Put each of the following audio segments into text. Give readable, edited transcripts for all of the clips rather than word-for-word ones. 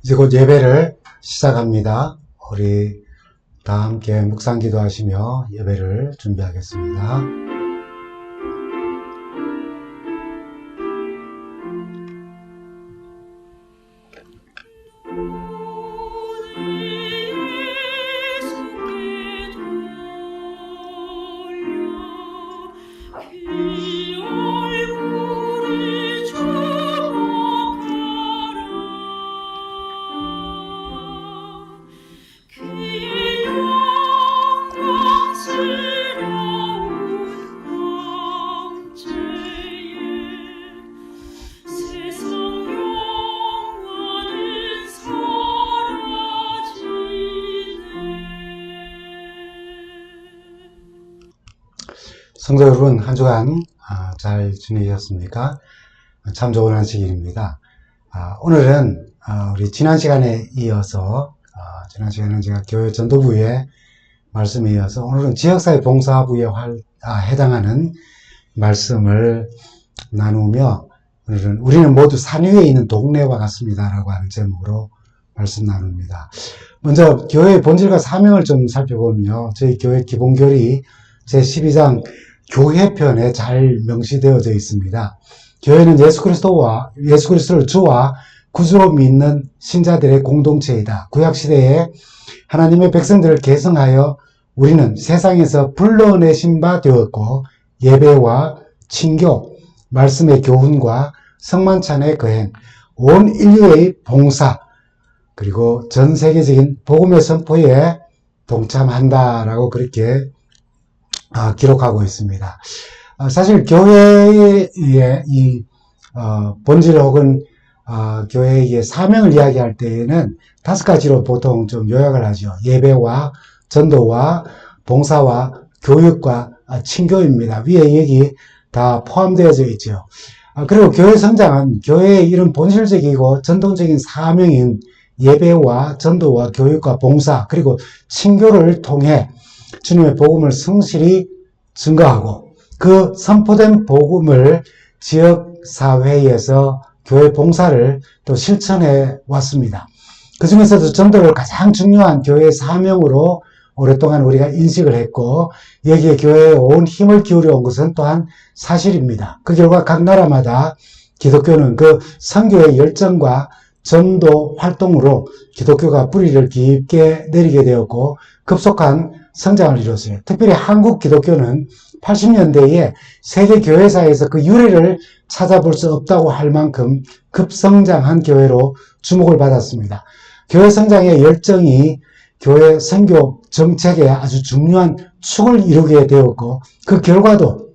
이제 곧 예배를 시작합니다. 우리 다 함께 묵상 기도하시며 예배를 준비하겠습니다. 성도 여러분, 한 주간 잘 지내셨습니까? 참 좋은 안식일입니다. 오늘은 우리 지난 시간에 이어서 지난 시간에는 제가 교회 전도부의 말씀에 이어서 오늘은 지역사회 봉사부에 해당하는 말씀을 나누며, 오늘은 우리는 모두 산 위에 있는 동네와 같습니다 라고 하는 제목으로 말씀 나눕니다. 먼저 교회의 본질과 사명을 좀 살펴보면요, 저희 교회 기본교리 제12장 교회편에 잘 명시되어져 있습니다. 교회는 예수 그리스도를 주와 구주로 믿는 신자들의 공동체이다. 구약시대에 하나님의 백성들을 계승하여 우리는 세상에서 불러내신 바 되었고, 예배와 친교, 말씀의 교훈과 성만찬의 거행, 온 인류의 봉사, 그리고 전 세계적인 복음의 선포에 동참한다라고 그렇게 기록하고 있습니다. 사실 교회의 이 본질 혹은 교회의 사명을 이야기할 때에는 5가지로 보통 좀 요약을 하죠. 예배와 전도와 봉사와 교육과 친교입니다. 위에 여기 다 포함되어져 있죠. 그리고 교회 성장은 교회의 이런 본질적이고 전통적인 사명인 예배와 전도와 교육과 봉사 그리고 친교를 통해 주님의 복음을 성실히 증거하고, 그 선포된 복음을 지역사회에서 교회 봉사를 또 실천해 왔습니다. 그 중에서도 전도를 가장 중요한 교회의 사명으로 오랫동안 우리가 인식을 했고, 여기에 교회에 온 힘을 기울여 온 것은 또한 사실입니다. 그 결과 각 나라마다 기독교는 그 선교의 열정과 전도 활동으로 기독교가 뿌리를 깊게 내리게 되었고 급속한 성장을 이뤘어요. 특별히 한국 기독교는 80년대에 세계 교회사에서 그 유래를 찾아볼 수 없다고 할 만큼 급성장한 교회로 주목을 받았습니다. 교회 성장의 열정이 교회 선교 정책의 아주 중요한 축을 이루게 되었고, 그 결과도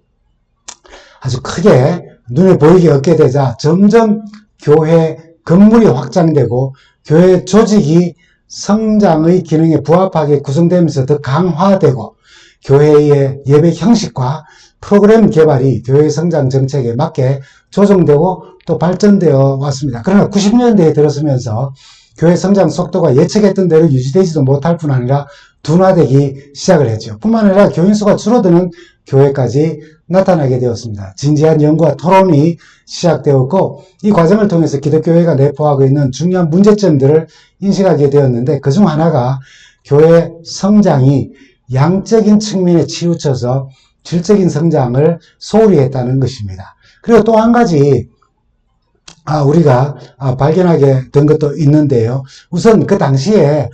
아주 크게 눈에 보이게 얻게 되자 점점 교회 건물이 확장되고 교회 조직이 성장의 기능에 부합하게 구성되면서 더 강화되고, 교회의 예배 형식과 프로그램 개발이 교회 성장 정책에 맞게 조정되고 또 발전되어 왔습니다. 그러나 90년대에 들어서면서 교회 성장 속도가 예측했던 대로 유지되지도 못할 뿐 아니라 둔화되기 시작을 했죠. 뿐만 아니라 교인 수가 줄어드는 교회까지 나타나게 되었습니다. 진지한 연구와 토론이 시작되었고, 이 과정을 통해서 기독교회가 내포하고 있는 중요한 문제점들을 인식하게 되었는데, 그중 하나가 교회 성장이 양적인 측면에 치우쳐서 질적인 성장을 소홀히 했다는 것입니다. 그리고 또 한 가지 우리가 발견하게 된 것도 있는데요. 우선 그 당시에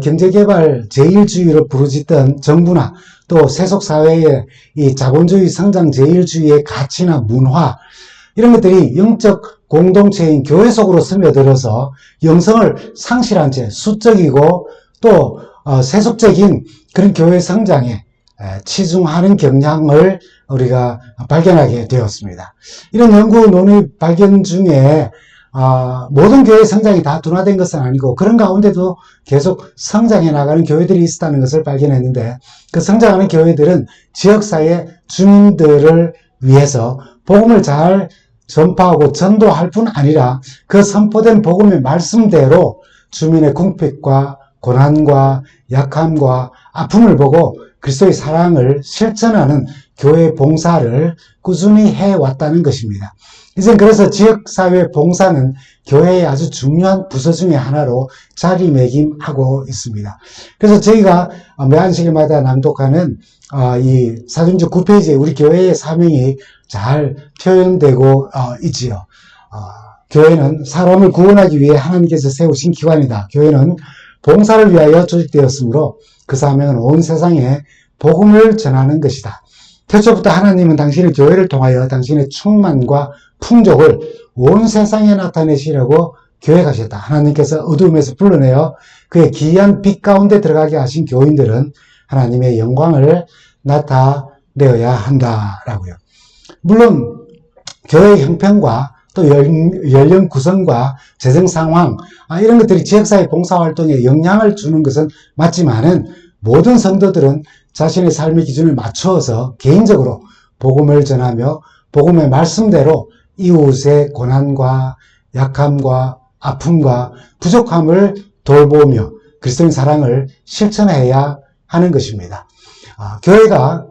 경제개발 제1주의로 부르짖던 정부나 또 세속사회의 이 자본주의 성장 제1주의의 가치나 문화, 이런 것들이 영적 공동체인 교회 속으로 스며들어서 영성을 상실한 채 수적이고 또 세속적인 그런 교회 성장에 치중하는 경향을 우리가 발견하게 되었습니다. 이런 연구 논의 발견 중에 모든 교회 성장이 다 둔화된 것은 아니고 그런 가운데도 계속 성장해 나가는 교회들이 있었다는 것을 발견했는데, 그 성장하는 교회들은 지역사회 주민들을 위해서 복음을 잘 전파하고 전도할 뿐 아니라 그 선포된 복음의 말씀대로 주민의 궁핍과 고난과 약함과 아픔을 보고 그리스도의 사랑을 실천하는 교회 봉사를 꾸준히 해왔다는 것입니다. 이젠 그래서 지역사회 봉사는 교회의 아주 중요한 부서 중에 하나로 자리매김하고 있습니다. 그래서 저희가 매 안식일마다 낭독하는 이 사준적 9페이지에 우리 교회의 사명이 잘 표현되고 있지요. 교회는 사람을 구원하기 위해 하나님께서 세우신 기관이다. 교회는 봉사를 위하여 조직되었으므로 그 사명은 온 세상에 복음을 전하는 것이다. 태초부터 하나님은 당신의 교회를 통하여 당신의 충만과 풍족을 온 세상에 나타내시려고 계획하셨다. 하나님께서 어두움에서 불러내어 그의 기이한 빛 가운데 들어가게 하신 교인들은 하나님의 영광을 나타내어야 한다라고요. 물론 교회의 형편과 또 연령 구성과 재정 상황 이런 것들이 지역사회 봉사활동에 영향을 주는 것은 맞지만은 모든 성도들은 자신의 삶의 기준을 맞추어서 개인적으로 복음을 전하며 복음의 말씀대로 이웃의 고난과 약함과 아픔과 부족함을 돌보며 그리스도인 사랑을 실천해야 하는 것입니다. 교회가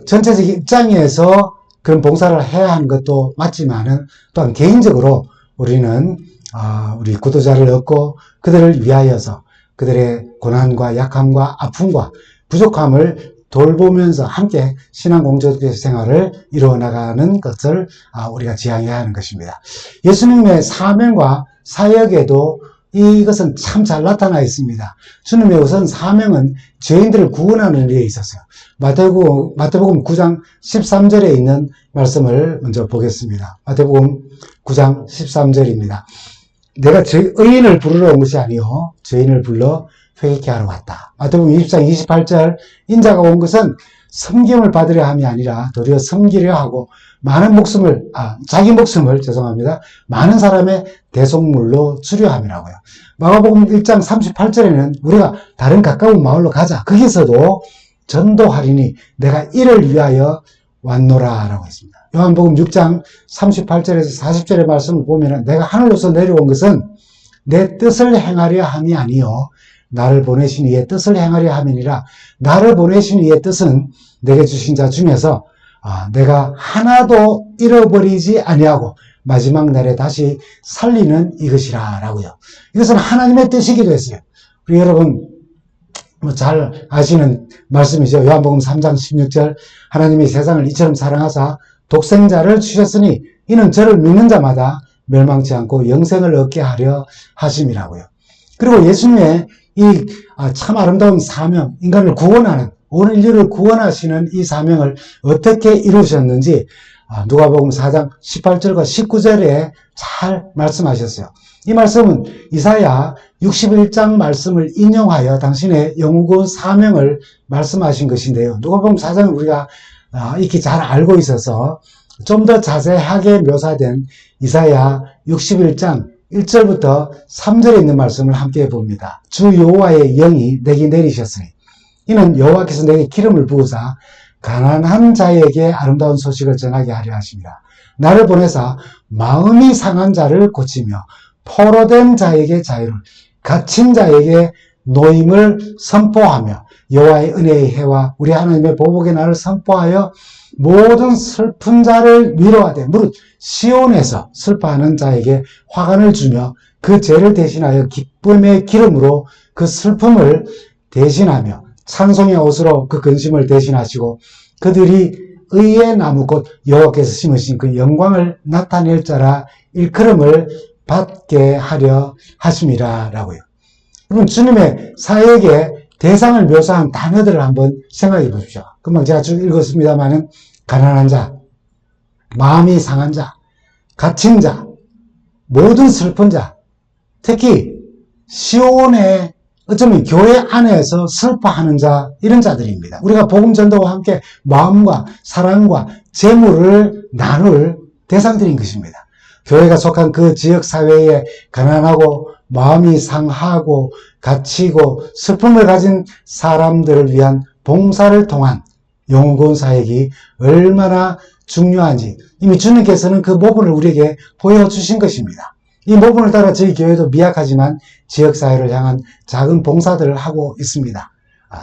전체적 입장에서 그런 봉사를 해야 하는 것도 맞지만은 또한 개인적으로 우리는 우리 구도자를 얻고 그들을 위하여서 그들의 고난과 약함과 아픔과 부족함을 돌보면서 함께 신앙 공동체 생활을 이루어 나가는 것을 우리가 지향해야 하는 것입니다. 예수님의 사명과 사역에도 이것은 참 잘 나타나 있습니다. 주님의 우선 사명은 죄인들을 구원하는 일에 있었어요. 마태복음 9장 13절에 있는 말씀을 먼저 보겠습니다. 마태복음 9장 13절입니다. 내가 의인을 부르러 온 것이 아니요 죄인을 불러 회개케 하러 왔다. 마태복음 20장 28절 인자가 온 것은 섬김을 받으려 함이 아니라 도리어 섬기려 하고 자기 목숨을 많은 사람의 대속물로 주려 함이라고요. 마가복음 1장 38절에는 우리가 다른 가까운 마을로 가자. 거기서도 전도하리니 내가 이를 위하여 왔노라 라고 했습니다. 요한복음 6장 38절에서 40절의 말씀을 보면 내가 하늘로서 내려온 것은 내 뜻을 행하려 함이 아니요 나를 보내신 이의 뜻을 행하려 함이니라. 나를 보내신 이의 뜻은 내게 주신 자 중에서 내가 하나도 잃어버리지 아니하고 마지막 날에 다시 살리는 이것이라 라고요. 이것은 하나님의 뜻이기도 했어요. 우리 여러분 잘 아시는 말씀이죠. 요한복음 3장 16절 하나님이 세상을 이처럼 사랑하사 독생자를 주셨으니 이는 저를 믿는 자마다 멸망치 않고 영생을 얻게 하려 하심이라고요. 그리고 예수님의 이 참 아름다운 사명, 인간을 구원하는, 온 인류를 구원하시는 이 사명을 어떻게 이루셨는지 누가복음 4장 18절과 19절에 잘 말씀하셨어요. 이 말씀은 이사야 61장 말씀을 인용하여 당신의 영구한 사명을 말씀하신 것인데요. 누가복음 4장은 우리가 익히 잘 알고 있어서 좀 더 자세하게 묘사된 이사야 61장 1절부터 3절에 있는 말씀을 함께 봅니다. 주 여호와의 영이 내게 내리셨으니 이는 여호와께서 내게 기름을 부으사 가난한 자에게 아름다운 소식을 전하게 하려 하십니다. 나를 보내사 마음이 상한 자를 고치며 포로된 자에게 자유를, 갇힌 자에게 노임을 선포하며 여호와의 은혜의 해와 우리 하나님의 보복의 날을 선포하여 모든 슬픈 자를 위로하되 무릇 시온에서 슬퍼하는 자에게 화관을 주며 그 죄를 대신하여 기쁨의 기름으로 그 슬픔을 대신하며 찬송의 옷으로 그 근심을 대신하시고 그들이 의의 나무 곧 여호와께서 심으신 그 영광을 나타낼 자라 일컬음을 받게 하려 하심이라 라고요. 여러분 주님의 사역의 대상을 묘사한 단어들을 한번 생각해 보십시오. 금방 제가 쭉 읽었습니다만은 가난한 자, 마음이 상한 자, 갇힌 자, 모든 슬픈 자, 특히 시온의 어쩌면 교회 안에서 슬퍼하는 자, 이런 자들입니다. 우리가 복음 전도와 함께 마음과 사랑과 재물을 나눌 대상들인 것입니다. 교회가 속한 그 지역 사회에 가난하고 마음이 상하고 갇히고 슬픔을 가진 사람들을 위한 봉사를 통한 영혼구원 사역이 얼마나 중요한지 이미 주님께서는 그 모분을 우리에게 보여주신 것입니다. 이 모분을 따라 저희 교회도 미약하지만 지역사회를 향한 작은 봉사들을 하고 있습니다.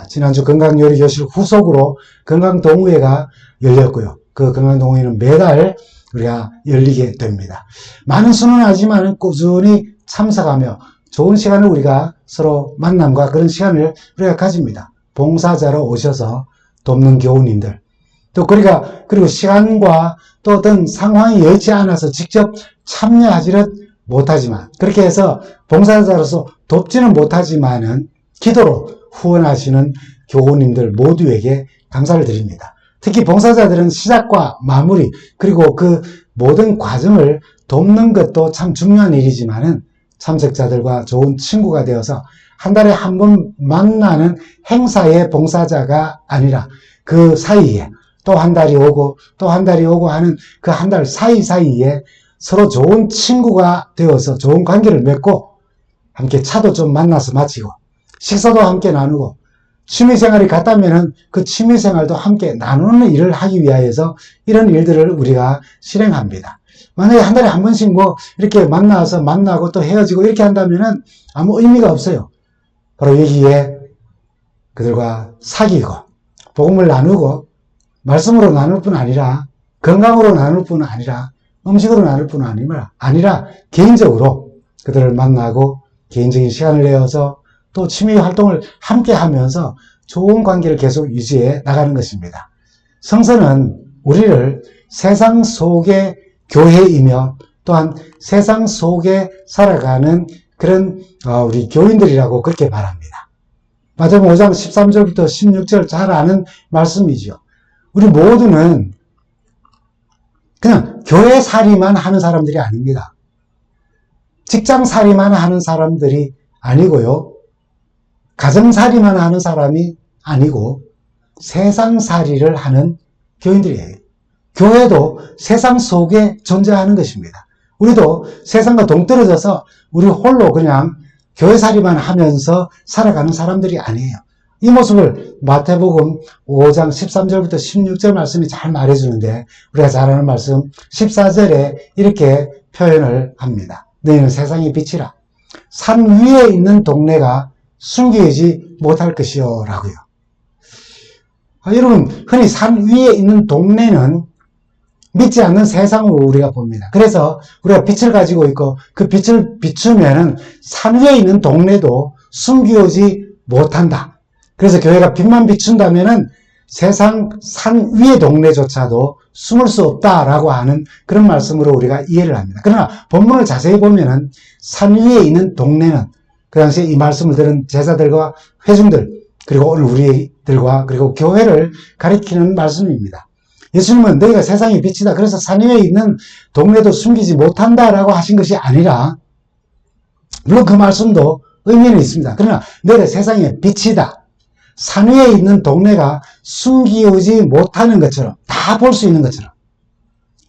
지난주 건강요리교실 후속으로 건강동호회가 열렸고요. 그 건강동호회는 매달 우리가 열리게 됩니다. 많은 수는 아니지만 꾸준히 참석하며 좋은 시간을 우리가 서로 만남과 그런 시간을 우리가 가집니다. 봉사자로 오셔서 돕는 교우님들. 또 그리고 시간과 또 어떤 상황이 여의치 않아서 직접 참여하지는 못하지만, 그렇게 해서 봉사자로서 돕지는 못하지만은 기도로 후원하시는 교우님들 모두에게 감사를 드립니다. 특히 봉사자들은 시작과 마무리, 그리고 그 모든 과정을 돕는 것도 참 중요한 일이지만은 참석자들과 좋은 친구가 되어서 한 달에 한 번 만나는 행사의 봉사자가 아니라 그 사이에 또 한 달이 오고 또 한 달이 오고 하는 그 한 달 사이사이에 서로 좋은 친구가 되어서 좋은 관계를 맺고 함께 차도 좀 만나서 마치고 식사도 함께 나누고 취미생활이 같다면은 그 취미생활도 함께 나누는 일을 하기 위하여서 이런 일들을 우리가 실행합니다. 만약에 한 달에 한 번씩 이렇게 만나서 만나고 또 헤어지고 이렇게 한다면은 아무 의미가 없어요. 바로 여기에 그들과 사귀고 복음을 나누고 말씀으로 나눌 뿐 아니라 건강으로 나눌 뿐 아니라 음식으로 나눌 뿐 아니라 개인적으로 그들을 만나고 개인적인 시간을 내어서 또 취미 활동을 함께 하면서 좋은 관계를 계속 유지해 나가는 것입니다. 성서는 우리를 세상 속의 교회이며 또한 세상 속에 살아가는 그런 우리 교인들이라고 그렇게 말합니다. 마태복음 5장 13절부터 16절 잘 아는 말씀이죠. 우리 모두는 그냥 교회살이만 하는 사람들이 아닙니다. 직장살이만 하는 사람들이 아니고요. 가정살이만 하는 사람이 아니고 세상살이를 하는 교인들이에요. 교회도 세상 속에 존재하는 것입니다. 우리도 세상과 동떨어져서 우리 홀로 그냥 교회살이만 하면서 살아가는 사람들이 아니에요. 이 모습을 마태복음 5장 13절부터 16절 말씀이 잘 말해주는데 우리가 잘 아는 말씀 14절에 이렇게 표현을 합니다. 너희는 세상의 빛이라. 산 위에 있는 동네가 숨기지 못할 것이요 라고요. 여러분, 흔히 산 위에 있는 동네는 믿지 않는 세상으로 우리가 봅니다. 그래서 우리가 빛을 가지고 있고 그 빛을 비추면은 산 위에 있는 동네도 숨기지 못한다. 그래서 교회가 빛만 비춘다면은 세상 산 위의 동네조차도 숨을 수 없다라고 하는 그런 말씀으로 우리가 이해를 합니다. 그러나 본문을 자세히 보면은 산 위에 있는 동네는 그 당시에 이 말씀을 들은 제자들과 회중들 그리고 오늘 우리들과 그리고 교회를 가리키는 말씀입니다. 예수님은 너희가 세상의 빛이다. 그래서 산 위에 있는 동네도 숨기지 못한다라고 하신 것이 아니라 물론 그 말씀도 의미는 있습니다. 그러나 너희가 세상의 빛이다. 산 위에 있는 동네가 숨기지 못하는 것처럼 다 볼 수 있는 것처럼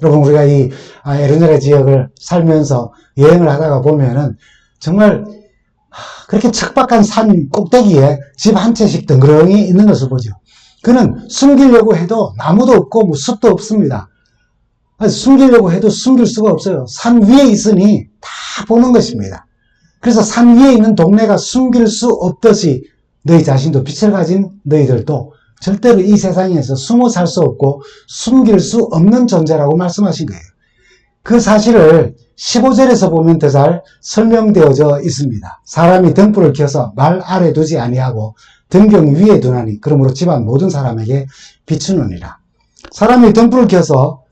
여러분 우리가 이 에르네레 지역을 살면서 여행을 하다가 보면은 정말 그렇게 척박한 산 꼭대기에 집 한 채씩 덩그러니 있는 것을 보죠. 그는 숨기려고 해도 나무도 없고 숲도 없습니다. 숨기려고 해도 숨길 수가 없어요. 산 위에 있으니 다 보는 것입니다. 그래서 산 위에 있는 동네가 숨길 수 없듯이 너희 자신도 빛을 가진 너희들도 절대로 이 세상에서 숨어 살 수 없고 숨길 수 없는 존재라고 말씀하신 거예요. 그 사실을 15절에서 보면 더 잘 설명되어져 있습니다. 사람이 등불을 켜서 말 아래 두지 아니하고 등경 위에 두나니 그러므로 집안 모든 사람에게 비추느니라. 사람이 등불을 켜서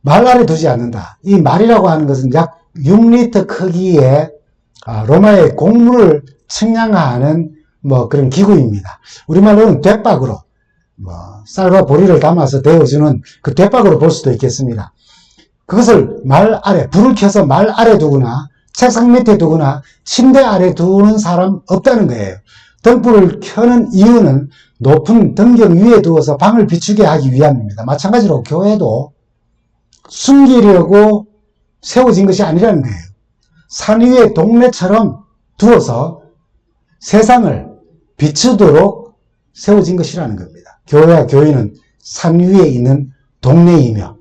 말 아래 두지 않는다. 이 말이라고 하는 것은 약 6리터 크기의 로마의 곡물을 측량하는 그런 기구입니다. 우리말로는 돛박으로 쌀과 보리를 담아서 데워주는 그 돛박으로 볼 수도 있겠습니다. 그것을 말 아래, 불을 켜서 말 아래 두거나 책상 밑에 두거나 침대 아래 두는 사람 없다는 거예요. 등불을 켜는 이유는 높은 등경 위에 두어서 방을 비추게 하기 위함입니다. 마찬가지로 교회도 숨기려고 세워진 것이 아니라는 거예요. 산 위에 동네처럼 두어서 세상을 비추도록 세워진 것이라는 겁니다. 교회와 교인은 산 위에 있는 동네이며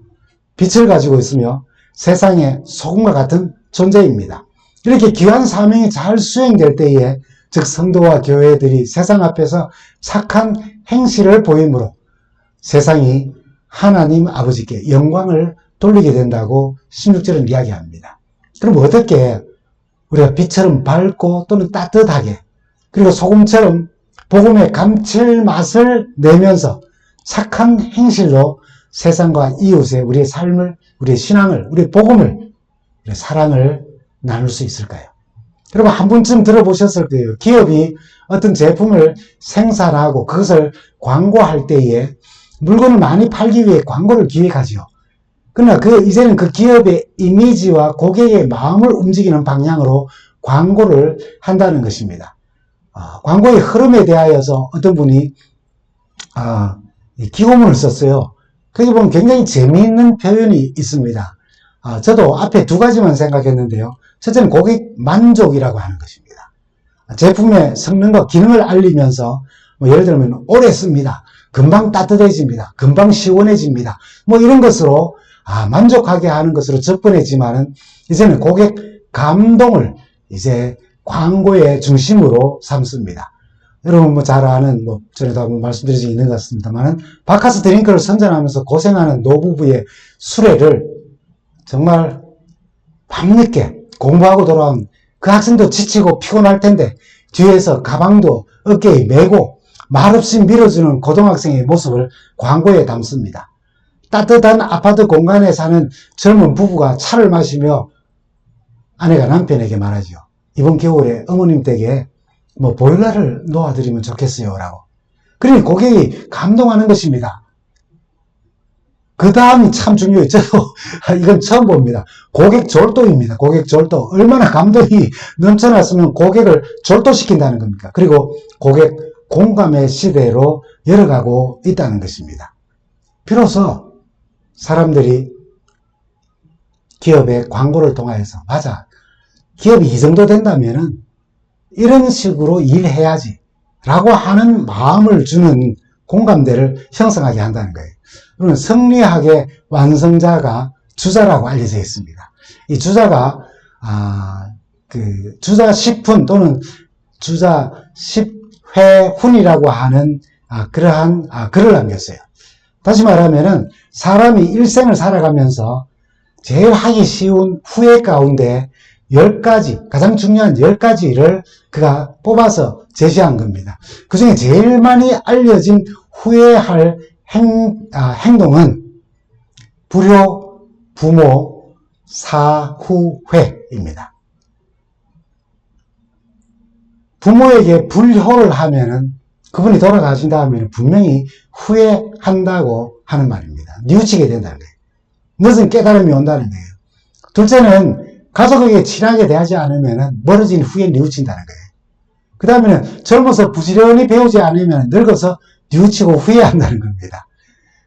빛을 가지고 있으며 세상의 소금과 같은 존재입니다. 이렇게 귀한 사명이 잘 수행될 때에 즉 성도와 교회들이 세상 앞에서 착한 행실을 보이므로 세상이 하나님 아버지께 영광을 돌리게 된다고 16절은 이야기합니다. 그럼 어떻게 우리가 빛처럼 밝고 또는 따뜻하게 그리고 소금처럼 복음의 감칠맛을 내면서 착한 행실로 세상과 이웃에 우리의 삶을, 우리의 신앙을, 우리의 복음을, 우리의 사랑을 나눌 수 있을까요? 여러분 한 번쯤 들어보셨을 거예요. 기업이 어떤 제품을 생산하고 그것을 광고할 때에 물건을 많이 팔기 위해 광고를 기획하죠. 그러나 이제는 그 기업의 이미지와 고객의 마음을 움직이는 방향으로 광고를 한다는 것입니다. 광고의 흐름에 대하여서 어떤 분이 기고문을 썼어요. 거기 보면 굉장히 재미있는 표현이 있습니다. 저도 앞에 두 가지만 생각했는데요. 첫째는 고객 만족이라고 하는 것입니다. 제품의 성능과 기능을 알리면서 예를 들면 오래 씁니다. 금방 따뜻해집니다. 금방 시원해집니다. 이런 것으로 만족하게 하는 것으로 접근했지만은 이제는 고객 감동을 이제 광고의 중심으로 삼습니다. 여러분 잘 아는 전에도 한번 말씀드린 적이 있는 것 같습니다만은 바카스 드링크를 선전하면서 고생하는 노부부의 수레를 정말 밤늦게 공부하고 돌아온 그 학생도 지치고 피곤할 텐데 뒤에서 가방도 어깨에 메고 말없이 밀어주는 고등학생의 모습을 광고에 담습니다. 따뜻한 아파트 공간에 사는 젊은 부부가 차를 마시며 아내가 남편에게 말하죠. 이번 겨울에 어머님 댁에 보일러를 놓아드리면 좋겠어요 라고. 그러니 고객이 감동하는 것입니다. 그 다음이 참 중요해요. 저도 이건 처음 봅니다. 고객 졸도입니다. 고객 졸도. 얼마나 감동이 넘쳐났으면 고객을 졸도시킨다는 겁니까? 그리고 고객 공감의 시대로 열어가고 있다는 것입니다. 비로소 사람들이 기업의 광고를 통해서 맞아. 기업이 이 정도 된다면은 이런 식으로 일해야지 라고 하는 마음을 주는 공감대를 형성하게 한다는 거예요. 그러면 성리학의 완성자가 주자라고 알려져 있습니다. 이 주자가 주자 10분 또는 주자 10회훈이라고 하는 그러한 글을 남겼어요. 다시 말하면은 사람이 일생을 살아가면서 제일 하기 쉬운 후회 가운데 10가지, 가장 중요한 10가지를 그가 뽑아서 제시한 겁니다. 그 중에 제일 많이 알려진 후회할 행동은 불효, 부모, 사후회입니다. 부모에게 불효를 하면은 그분이 돌아가신 다음에는 분명히 후회한다고 하는 말입니다. 뉘우치게 된다는 거예요. 늦은 깨달음이 온다는 거예요. 둘째는 가족에게 친하게 대하지 않으면 멀어진 후에 뉘우친다는 거예요. 그 다음에는 젊어서 부지런히 배우지 않으면 늙어서 뉘우치고 후회한다는 겁니다.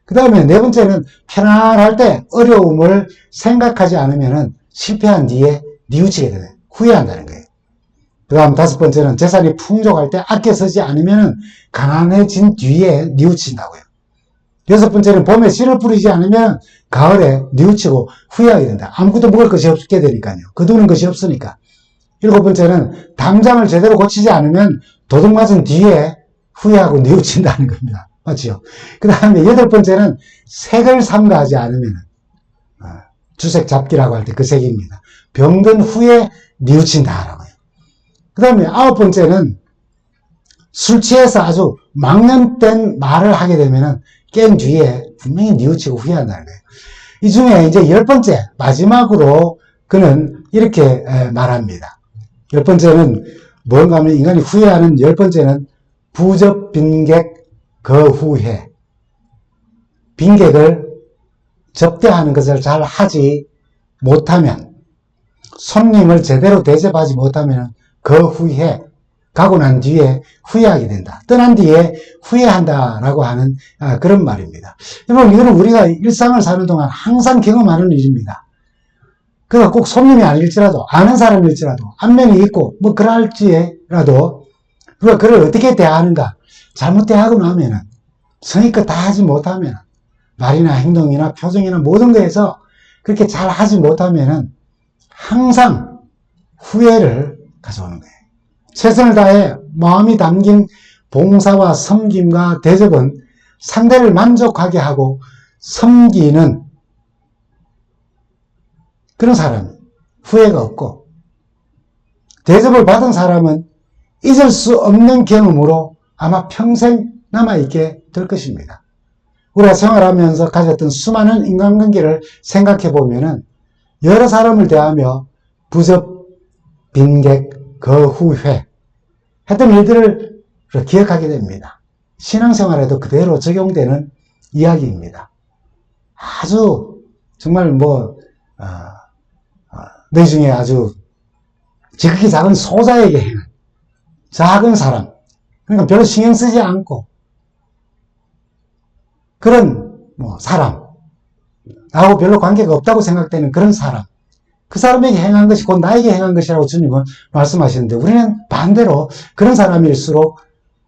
그 다음에 네 번째는 편안할 때 어려움을 생각하지 않으면 실패한 뒤에 뉘우치게 되는 후회한다는 거예요. 그 다음 다섯 번째는 재산이 풍족할 때 아껴 쓰지 않으면 가난해진 뒤에 뉘우친다고요. 여섯 번째는 봄에 씨를 뿌리지 않으면 가을에 뉘우치고 후회하게 된다. 아무것도 먹을 것이 없게 되니까요. 거두는 것이 없으니까. 일곱 번째는 담장을 제대로 고치지 않으면 도둑 맞은 뒤에 후회하고 뉘우친다는 겁니다. 맞죠? 그 다음에 여덟 번째는 색을 삼가하지 않으면 주색 잡기라고 할 때 그 색입니다. 병든 후에 뉘우친다라고요. 그 다음에 아홉 번째는 술 취해서 아주 망연된 말을 하게 되면 깬 뒤에 분명히 뉘우치고 후회한다는 거예요. 이 중에 이제 열 번째, 마지막으로 그는 이렇게 말합니다. 열 번째는 뭔가 하면 인간이 후회하는 열 번째는 부적 빈객 거후회. 빈객을 접대하는 것을 잘 하지 못하면, 손님을 제대로 대접하지 못하면 거후회. 가고 난 뒤에 후회하게 된다. 떠난 뒤에 후회한다라고 하는 그런 말입니다. 여러분, 이거는 우리가 일상을 사는 동안 항상 경험하는 일입니다. 그가 꼭 손님이 아닐지라도, 아는 사람일지라도, 안면이 있고, 그럴지라도, 우리가 그를 어떻게 대하는가, 잘못 대하고 나면은, 성의껏 다 하지 못하면, 말이나 행동이나 표정이나 모든 거에서 그렇게 잘 하지 못하면은, 항상 후회를 가져오는 거예요. 최선을 다해 마음이 담긴 봉사와 섬김과 대접은 상대를 만족하게 하고 섬기는 그런 사람, 후회가 없고, 대접을 받은 사람은 잊을 수 없는 경험으로 아마 평생 남아있게 될 것입니다. 우리가 생활하면서 가졌던 수많은 인간관계를 생각해 보면은 여러 사람을 대하며 부접, 빈객, 거후회 했던 일들을 기억하게 됩니다. 신앙생활에도 그대로 적용되는 이야기입니다. 아주 정말 너희 중에 아주 지극히 작은 소자에게 행한 작은 사람, 그러니까 별로 신경 쓰지 않고 그런 사람, 나하고 별로 관계가 없다고 생각되는 그런 사람, 그 사람에게 행한 것이 곧 나에게 행한 것이라고 주님은 말씀하시는데, 우리는 반대로 그런 사람일수록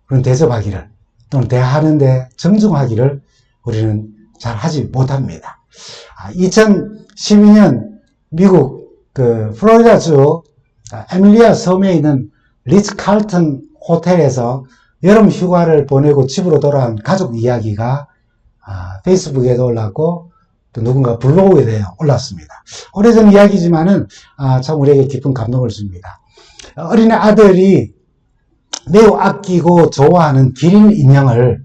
그런 대접하기를 또는 대하는데 정중하기를 우리는 잘 하지 못합니다. 2012년 미국 플로리다주 에밀리아 섬에 있는 리츠 칼튼 호텔에서 여름 휴가를 보내고 집으로 돌아온 가족 이야기가 페이스북에도 올랐고 또 누군가 블로그에 올랐습니다. 오래전 이야기지만은 참 우리에게 깊은 감동을 줍니다. 어린애 아들이 매우 아끼고 좋아하는 기린 인형을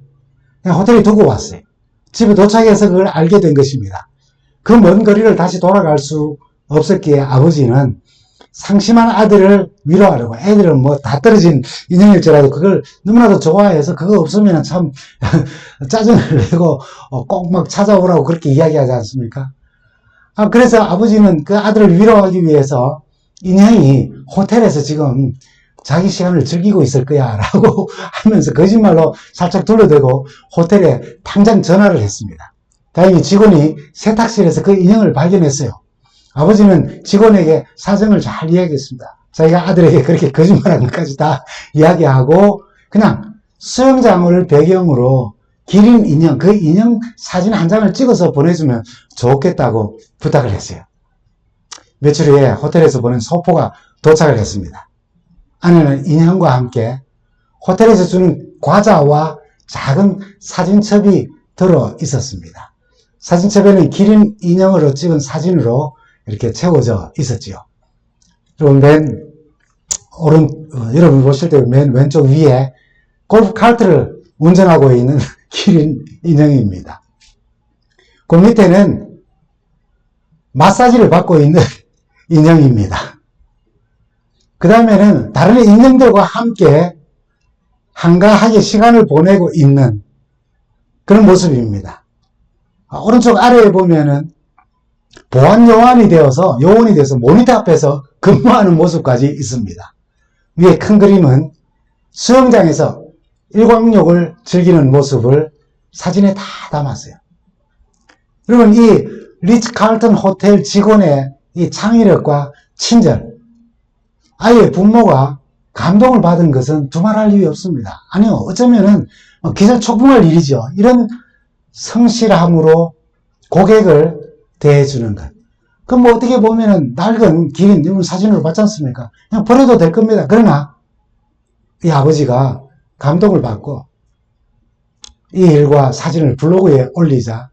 그냥 호텔에 두고 왔어요. 집에 도착해서 그걸 알게 된 것입니다. 그 먼 거리를 다시 돌아갈 수 없었기에 아버지는 상심한 아들을 위로하려고, 애들은 다 떨어진 인형일지라도 그걸 너무나도 좋아해서 그거 없으면 참 짜증을 내고 꼭 막 찾아오라고 그렇게 이야기하지 않습니까? 그래서 아버지는 그 아들을 위로하기 위해서 인형이 호텔에서 지금 자기 시간을 즐기고 있을 거야 라고 하면서 거짓말로 살짝 둘러대고 호텔에 당장 전화를 했습니다. 다행히 직원이 세탁실에서 그 인형을 발견했어요. 아버지는 직원에게 사정을 잘 이야기했습니다. 자기가 아들에게 그렇게 거짓말한 것까지 다 이야기하고 그냥 수영장을 배경으로 기린 인형, 그 인형 사진 한 장을 찍어서 보내주면 좋겠다고 부탁을 했어요. 며칠 후에 호텔에서 보낸 소포가 도착을 했습니다. 안에는 인형과 함께 호텔에서 주는 과자와 작은 사진첩이 들어 있었습니다. 사진첩에는 기린 인형으로 찍은 사진으로 이렇게 채워져 있었지요. 그리고 여러분 보실 때 맨 왼쪽 위에 골프 카트를 운전하고 있는 기린 인형입니다. 그 밑에는 마사지를 받고 있는 인형입니다. 그 다음에는 다른 인형들과 함께 한가하게 시간을 보내고 있는 그런 모습입니다. 오른쪽 아래에 보면은 보안 요원이 되어서 모니터 앞에서 근무하는 모습까지 있습니다. 위에 큰 그림은 수영장에서 일광욕을 즐기는 모습을 사진에 다 담았어요. 여러분, 이 리츠 칼튼 호텔 직원의 이 창의력과 친절, 아이의 부모가 감동을 받은 것은 두말할 이유 없습니다. 아니요, 어쩌면은 기절초풍할 일이죠. 이런 성실함으로 고객을 대해주는 것. 그럼 어떻게 보면은 낡은 기린 이런 사진으로 받지 않습니까? 그냥 버려도 될 겁니다. 그러나 이 아버지가 감동을 받고 이 일과 사진을 블로그에 올리자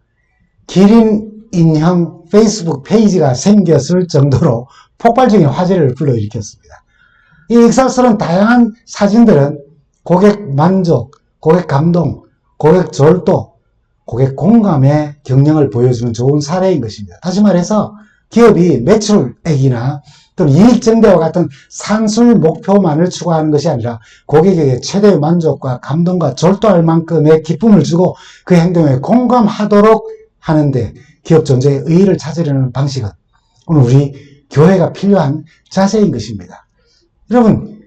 기린 인형 페이스북 페이지가 생겼을 정도로 폭발적인 화제를 불러일으켰습니다. 이 익살스러운 다양한 사진들은 고객 만족, 고객 감동, 고객 절도, 고객 공감의 경영을 보여주는 좋은 사례인 것입니다. 다시 말해서 기업이 매출액이나 또는 이익 증대와 같은 산술 목표만을 추구하는 것이 아니라 고객에게 최대의 만족과 감동과 절도할 만큼의 기쁨을 주고 그 행동에 공감하도록 하는데 기업 존재의 의의를 찾으려는 방식은 오늘 우리 교회가 필요한 자세인 것입니다. 여러분,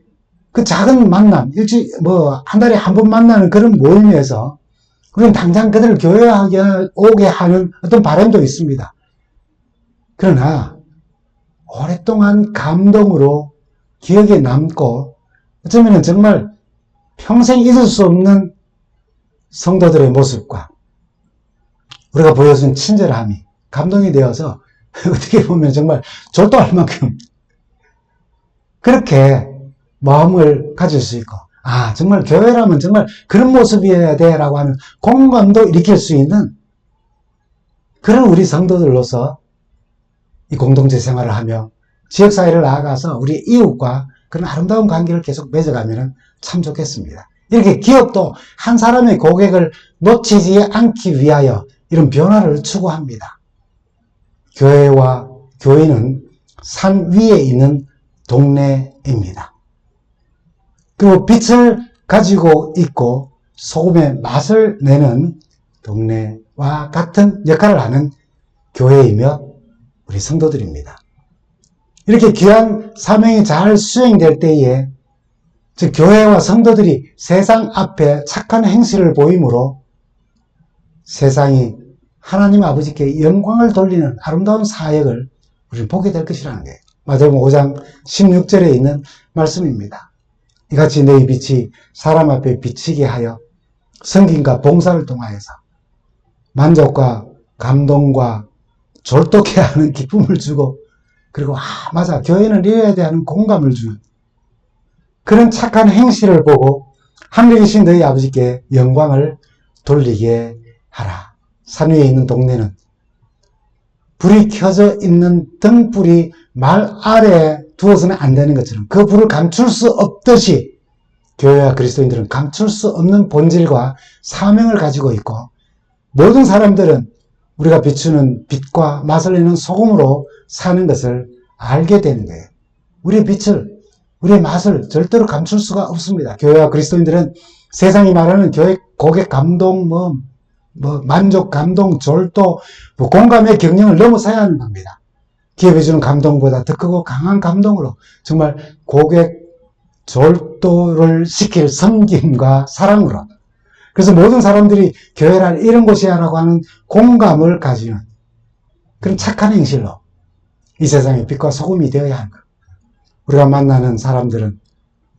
그 작은 만남, 한 달에 한 번 만나는 그런 모임에서 우리는 당장 그들을 교회에 오게 하는 어떤 바람도 있습니다. 그러나 오랫동안 감동으로 기억에 남고 어쩌면 정말 평생 잊을 수 없는 성도들의 모습과 우리가 보여준 친절함이 감동이 되어서 어떻게 보면 정말 절도할 만큼 그렇게 마음을 가질 수 있고, 정말 교회라면 정말 그런 모습이어야 돼 라고 하는 공감도 일으킬 수 있는 그런 우리 성도들로서 이 공동체 생활을 하며 지역사회를 나아가서 우리 이웃과 그런 아름다운 관계를 계속 맺어가면 참 좋겠습니다. 이렇게 기업도 한 사람의 고객을 놓치지 않기 위하여 이런 변화를 추구합니다. 교회와 교회는 산 위에 있는 동네입니다. 그리고 빛을 가지고 있고 소금의 맛을 내는 동네와 같은 역할을 하는 교회이며 우리 성도들입니다. 이렇게 귀한 사명이 잘 수행될 때에 즉 교회와 성도들이 세상 앞에 착한 행실을 보이므로 세상이 하나님 아버지께 영광을 돌리는 아름다운 사역을 우리는 보게 될 것이라는 거예요. 마태복음 5장 16절에 있는 말씀입니다. 이같이 너희 빛이 사람 앞에 비치게 하여 섬김과 봉사를 통하여서 만족과 감동과 졸도케 하는 기쁨을 주고 그리고 맞아 교회는 이래야 돼 하는 공감을 주는 그런 착한 행실을 보고 하늘에 계신 너희 아버지께 영광을 돌리게 하라. 산 위에 있는 동네는 불이 켜져 있는 등불이 말 아래에 두어서는 안 되는 것처럼 그 불을 감출 수 없듯이 교회와 그리스도인들은 감출 수 없는 본질과 사명을 가지고 있고 모든 사람들은 우리가 비추는 빛과 맛을 내는 소금으로 사는 것을 알게 되는 거예요. 우리의 빛을 우리의 맛을 절대로 감출 수가 없습니다. 교회와 그리스도인들은 세상이 말하는 교회 고객 감동, 만족, 감동, 졸도, 공감의 경영을 넘어서야 하는 겁니다. 기업이 주는 감동보다 더 크고 강한 감동으로 정말 고객 졸도를 시킬 섬김과 사랑으로 그래서 모든 사람들이 교회란 이런 곳이야 라고 하는 공감을 가지는 그런 착한 행실로 이 세상의 빛과 소금이 되어야 하는 것. 우리가 만나는 사람들은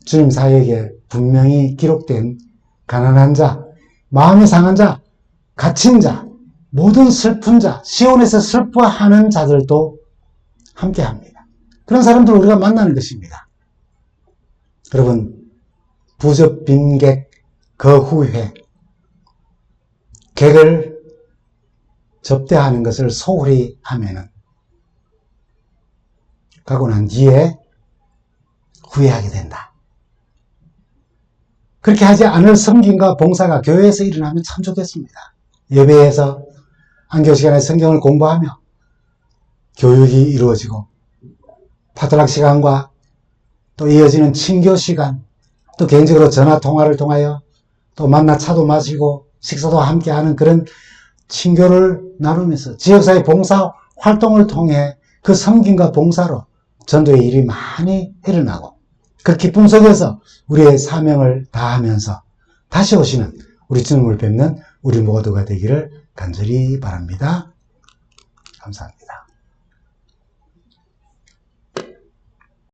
주님 사역에 분명히 기록된 가난한 자, 마음이 상한 자, 갇힌 자, 모든 슬픈 자, 시온에서 슬퍼하는 자들도 함께 합니다. 그런 사람들을 우리가 만나는 것입니다. 여러분, 부접 빈객 거후회, 객을 접대하는 것을 소홀히 하면은 가고 난 뒤에 후회하게 된다. 그렇게 하지 않을 섬김과 봉사가 교회에서 일어나면 참 좋겠습니다. 예배에서 안교 시간에 성경을 공부하며 교육이 이루어지고 파트락 시간과 또 이어지는 친교 시간 또 개인적으로 전화 통화를 통하여 또 만나 차도 마시고 식사도 함께 하는 그런 친교를 나누면서 지역사회 봉사 활동을 통해 그 섬김과 봉사로 전도의 일이 많이 일어나고 그 기쁨 속에서 우리의 사명을 다하면서 다시 오시는 우리 주님을 뵙는 우리 모두가 되기를 간절히 바랍니다. 감사합니다.